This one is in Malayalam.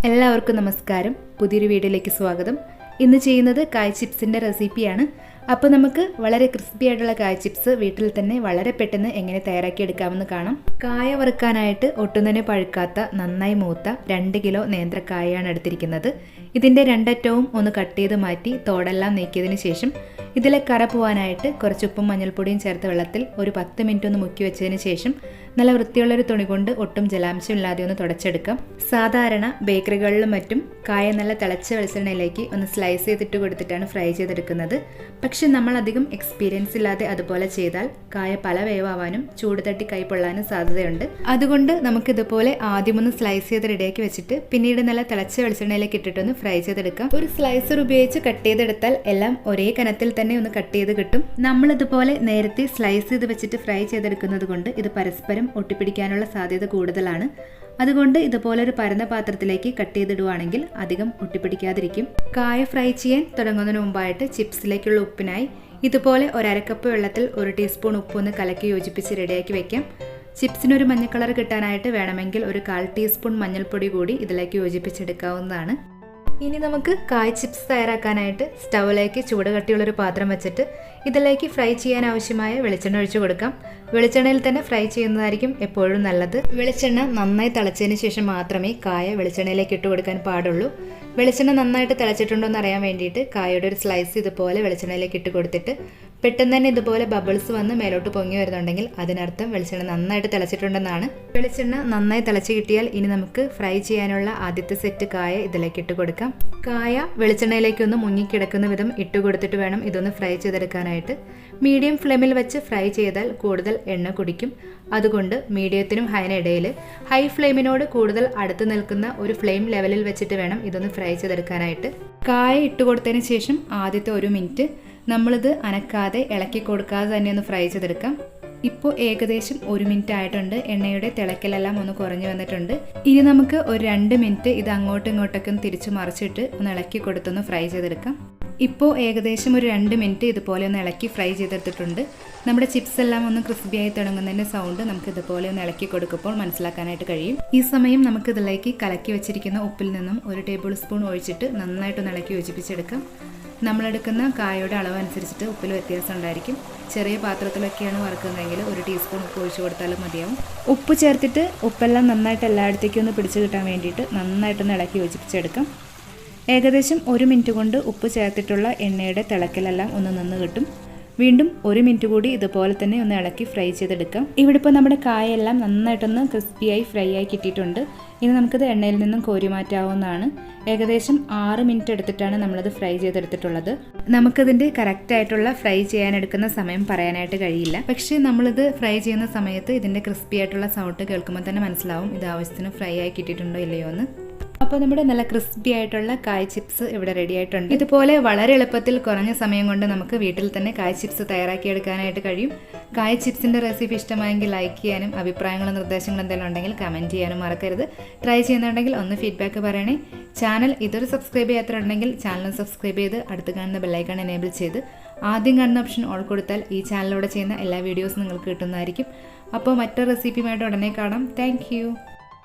എല്ലാവർക്കും നമസ്കാരം. പുതിയൊരു വീഡിയോയിലേക്ക് സ്വാഗതം. ഇന്ന് ചെയ്യുന്നത് കായ് ചിപ്സിൻ്റെ റെസിപ്പിയാണ്. അപ്പോൾ നമുക്ക് വളരെ ക്രിസ്പി ആയിട്ടുള്ള കായ് ചിപ്സ് വീട്ടിൽ തന്നെ വളരെ പെട്ടെന്ന് എങ്ങനെ തയ്യാറാക്കിയെടുക്കാമെന്ന് കാണാം. കായ വറുക്കാനായിട്ട് ഒട്ടും തന്നെ പഴുക്കാത്ത നന്നായി മൂത്ത 2 കിലോ നേന്ത്രക്കായാണ് എടുത്തിരിക്കുന്നത്. ഇതിൻ്റെ രണ്ടറ്റവും ഒന്ന് കട്ട് ചെയ്ത് മാറ്റി തോടെല്ലാം നീക്കിയതിന് ശേഷം ഇതിലെ കറ പോവാനായിട്ട് കുറച്ച് ഉപ്പും മഞ്ഞൾപ്പൊടിയും ചേർത്ത് വെള്ളത്തിൽ ഒരു 10 മിനിറ്റ് ഒന്ന് മുക്കി വെച്ചതിന് ശേഷം നല്ല വൃത്തിയുള്ളൊരു തുണി കൊണ്ട് ഒട്ടും ജലാംശം ഇല്ലാതെ ഒന്ന് തുടച്ചെടുക്കാം. സാധാരണ ബേക്കറികളിലും മറ്റും കായ നല്ല തിളച്ച വെളിച്ചെണ്ണയിലേക്ക് ഒന്ന് സ്ലൈസ് ചെയ്തിട്ട് കൊടുത്തിട്ടാണ് ഫ്രൈ ചെയ്തെടുക്കുന്നത്. പക്ഷെ നമ്മൾ അധികം എക്സ്പീരിയൻസ് ഇല്ലാതെ അതുപോലെ ചെയ്താൽ കായ പല വേവാവാനും ചൂട് തട്ടി കൈ പൊള്ളാനും സാധ്യതയുണ്ട്. അതുകൊണ്ട് നമുക്കിതുപോലെ ആദ്യം ഒന്ന് സ്ലൈസ് ചെയ്ത് റെഡിയാക്കി വെച്ചിട്ട് പിന്നീട് നല്ല തിളച്ച വെളിച്ചെണ്ണയിലേക്ക് ഇട്ടിട്ടൊന്ന് ഫ്രൈ ചെയ്തെടുക്കാം. ഒരു സ്ലൈസർ ഉപയോഗിച്ച് കട്ട് ചെയ്തെടുത്താൽ എല്ലാം ഒരേ കനത്തിൽ തന്നെ ഒന്ന് കട്ട് ചെയ്ത് കിട്ടും. നമ്മളിതുപോലെ നേരത്തെ സ്ലൈസ് ചെയ്ത് വെച്ചിട്ട് ഫ്രൈ ചെയ്തെടുക്കുന്നത് കൊണ്ട് ഇത് പരസ്പരം ഒട്ടിപ്പിടിക്കാനുള്ള സാധ്യത കൂടുതലാണ്. അതുകൊണ്ട് ഇതുപോലെ ഒരു പരന്ന പാത്രത്തിലേക്ക് കട്ട് ചെയ്തിടുവാണെങ്കിൽ അധികം ഒട്ടിപ്പിടിക്കാതിരിക്കും. കായ ഫ്രൈ ചെയ്യാൻ തുടങ്ങുന്നതിന് മുമ്പായിട്ട് ചിപ്സിലേക്കുള്ള ഉപ്പിനായി ഇതുപോലെ 1/2 കപ്പ് വെള്ളത്തിൽ 1 ടീസ്പൂൺ ഉപ്പൊന്ന് കലക്കി യോജിപ്പിച്ച് റെഡിയാക്കി വെക്കാം. ചിപ്സിനൊരു മഞ്ഞ കളർ കിട്ടാനായിട്ട് വേണമെങ്കിൽ ഒരു 1/4 ടീസ്പൂൺ മഞ്ഞൾപ്പൊടി കൂടി ഇതിലേക്ക് യോജിപ്പിച്ചെടുക്കാവുന്നതാണ്. ഇനി നമുക്ക് കായ് ചിപ്സ് തയ്യാറാക്കാനായിട്ട് സ്റ്റൗവിലേക്ക് ചൂട് കട്ടിയുള്ളൊരു പാത്രം വെച്ചിട്ട് ഇതിലേക്ക് ഫ്രൈ ചെയ്യാൻ ആവശ്യമായ വെളിച്ചെണ്ണ ഒഴിച്ചു കൊടുക്കാം. വെളിച്ചെണ്ണയിൽ തന്നെ ഫ്രൈ ചെയ്യുന്നതായിരിക്കും എപ്പോഴും നല്ലത്. വെളിച്ചെണ്ണ നന്നായി തിളച്ചതിന് ശേഷം മാത്രമേ കായ വെളിച്ചെണ്ണയിലേക്ക് ഇട്ട് കൊടുക്കാൻ പാടുള്ളൂ. വെളിച്ചെണ്ണ നന്നായിട്ട് തിളച്ചിട്ടുണ്ടോ എന്ന് അറിയാൻ വേണ്ടിയിട്ട് കായയുടെ ഒരു സ്ലൈസ് ഇതുപോലെ വെളിച്ചെണ്ണയിലേക്ക് ഇട്ട് കൊടുത്തിട്ട് പെട്ടെന്ന് തന്നെ ഇതുപോലെ ബബിൾസ് വന്ന് മേലോട്ട് പൊങ്ങി വരുന്നുണ്ടെങ്കിൽ അതിനർത്ഥം വെളിച്ചെണ്ണ നന്നായിട്ട് തിളച്ചിട്ടുണ്ടെന്നാണ്. വെളിച്ചെണ്ണ നന്നായി തിളച്ച് കിട്ടിയാൽ ഇനി നമുക്ക് ഫ്രൈ ചെയ്യാനുള്ള ആദ്യത്തെ സെറ്റ് കായ ഇതിലേക്ക് ഇട്ട് കൊടുക്കാം. കായ വെളിച്ചെണ്ണയിലേക്കൊന്ന് മുങ്ങിക്കിടക്കുന്ന വിധം ഇട്ട് കൊടുത്തിട്ട് വേണം ഇതൊന്ന് ഫ്രൈ ചെയ്തെടുക്കാനായിട്ട്. മീഡിയം ഫ്ലെയിമിൽ വെച്ച് ഫ്രൈ ചെയ്താൽ കൂടുതൽ എണ്ണ കുടിക്കും. അതുകൊണ്ട് മീഡിയത്തിനും ഹൈനിടയിൽ ഹൈ ഫ്ലെയിമിനോട് കൂടുതൽ അടുത്ത് നിൽക്കുന്ന ഒരു ഫ്ലെയിം ലെവലിൽ വെച്ചിട്ട് വേണം ഇതൊന്ന് ഫ്രൈ ചെയ്തെടുക്കാനായിട്ട്. കായ ഇട്ട് കൊടുത്തതിന് ശേഷം ആദ്യത്തെ 1 മിനിറ്റ് നമ്മളിത് അനക്കാതെ ഇളക്കി കൊടുക്കാതെ തന്നെ ഒന്ന് ഫ്രൈ ചെയ്തെടുക്കാം. ഇപ്പോൾ ഏകദേശം 1 മിനിറ്റ് ആയിട്ടുണ്ട്. എണ്ണയുടെ തിളക്കലെല്ലാം ഒന്ന് കുറഞ്ഞു വന്നിട്ടുണ്ട്. ഇനി നമുക്ക് ഒരു 2 മിനിറ്റ് ഇത് അങ്ങോട്ടും ഇങ്ങോട്ടൊക്കെ ഒന്ന് തിരിച്ച് മറിച്ചിട്ട് ഒന്ന് ഇളക്കി കൊടുത്തൊന്ന് ഫ്രൈ ചെയ്തെടുക്കാം. ഇപ്പോൾ ഏകദേശം ഒരു 2 മിനിറ്റ് ഇതുപോലെ ഒന്ന് ഇളക്കി ഫ്രൈ ചെയ്തെടുത്തിട്ടുണ്ട്. നമ്മുടെ ചിപ്സ് എല്ലാം ഒന്ന് ക്രിസ്പിയായി തുടങ്ങുന്നതിൻ്റെ സൗണ്ട് നമുക്ക് ഇതുപോലെ ഒന്ന് ഇളക്കി കൊടുക്കുമ്പോൾ മനസ്സിലാക്കാനായിട്ട് കഴിയും. ഈ സമയം നമുക്ക് ഇതിലേക്ക് കലക്കി വെച്ചിരിക്കുന്ന ഉപ്പിൽ നിന്നും 1 ടേബിൾ സ്പൂൺ ഒഴിച്ചിട്ട് നന്നായിട്ടൊന്ന് ഇളക്കി യോജിപ്പിച്ചെടുക്കാം. നമ്മളെടുക്കുന്ന കായയുടെ അളവ് അനുസരിച്ചിട്ട് ഉപ്പിൽ വ്യത്യാസം ഉണ്ടായിരിക്കും. ചെറിയ പാത്രത്തിലൊക്കെയാണ് വറുക്കുന്നതെങ്കിൽ 1 ടീസ്പൂൺ ഉപ്പ് ഒഴിച്ച് കൊടുത്താലും മതിയാവും. ഉപ്പ് ചേർത്തിട്ട് ഉപ്പെല്ലാം നന്നായിട്ട് എല്ലായിടത്തേക്കും ഒന്ന് പിടിച്ച് കിട്ടാൻ വേണ്ടിയിട്ട് നന്നായിട്ടൊന്ന് ഇളക്കി യോജിപ്പിച്ചെടുക്കാം. ഏകദേശം 1 മിനിറ്റ് കൊണ്ട് ഉപ്പ് ചേർത്തിട്ടുള്ള എണ്ണയുടെ തിളക്കലെല്ലാം ഒന്ന് നിന്ന് കിട്ടും. വീണ്ടും 1 മിനിറ്റ് കൂടി ഇതുപോലെ തന്നെ ഒന്ന് ഇളക്കി ഫ്രൈ ചെയ്തെടുക്കാം. ഇവിടെ ഇപ്പോൾ നമ്മുടെ കായെല്ലാം നന്നായിട്ടൊന്ന് ക്രിസ്പിയായി ഫ്രൈ ആയി കിട്ടിയിട്ടുണ്ട്. ഇനി നമുക്കിത് എണ്ണയിൽ നിന്നും കോരി മാറ്റാവുന്നതാണ്. ഏകദേശം 6 മിനിറ്റ് എടുത്തിട്ടാണ് നമ്മളത് ഫ്രൈ ചെയ്തെടുത്തിട്ടുള്ളത്. നമുക്കിതിൻ്റെ കറക്റ്റായിട്ടുള്ള ഫ്രൈ ചെയ്യാനെടുക്കുന്ന സമയം പറയാനായിട്ട് കഴിയില്ല. പക്ഷേ നമ്മളിത് ഫ്രൈ ചെയ്യുന്ന സമയത്ത് ഇതിൻ്റെ ക്രിസ്പി ആയിട്ടുള്ള സൗണ്ട് കേൾക്കുമ്പോൾ തന്നെ മനസ്സിലാവും ഇത് ആവശ്യത്തിന് ഫ്രൈ ആയി കിട്ടിയിട്ടുണ്ടോ ഇല്ലയോ എന്ന്. അപ്പോൾ നമ്മുടെ നല്ല ക്രിസ്പി ആയിട്ടുള്ള കായ് ചിപ്സ് ഇവിടെ റെഡി ആയിട്ടുണ്ട്. ഇതുപോലെ വളരെ എളുപ്പത്തിൽ കുറഞ്ഞ സമയം കൊണ്ട് നമുക്ക് വീട്ടിൽ തന്നെ കായ് ചിപ്സ് തയ്യാറാക്കിയെടുക്കാനായിട്ട് കഴിയും. കായ് ചിപ്സിൻ്റെ റെസിപ്പി ഇഷ്ടമായെങ്കിൽ ലൈക്ക് ചെയ്യാനും അഭിപ്രായങ്ങളും നിർദ്ദേശങ്ങളും എന്തെങ്കിലും ഉണ്ടെങ്കിൽ കമൻറ്റ് ചെയ്യാനും മറക്കരുത്. ട്രൈ ചെയ്യുന്നുണ്ടെങ്കിൽ ഒന്ന് ഫീഡ്ബാക്ക് പറയണേ. ചാനൽ ഇതൊരു സബ്സ്ക്രൈബ് ചെയ്യാത്തുണ്ടെങ്കിൽ ചാനൽ സബ്സ്ക്രൈബ് ചെയ്ത് അടുത്ത് കാണുന്ന ബെല്ലൈക്കൺ എനേബിൾ ചെയ്ത് ആദ്യം കാണുന്ന ഓപ്ഷൻ ഓൾ കൊടുത്താൽ ഈ ചാനലിലൂടെ ചെയ്യുന്ന എല്ലാ വീഡിയോസും നിങ്ങൾക്ക് കിട്ടുന്നതായിരിക്കും. അപ്പോൾ മറ്റൊരു റെസിപ്പിയുമായിട്ട് ഉടനെ കാണാം. താങ്ക്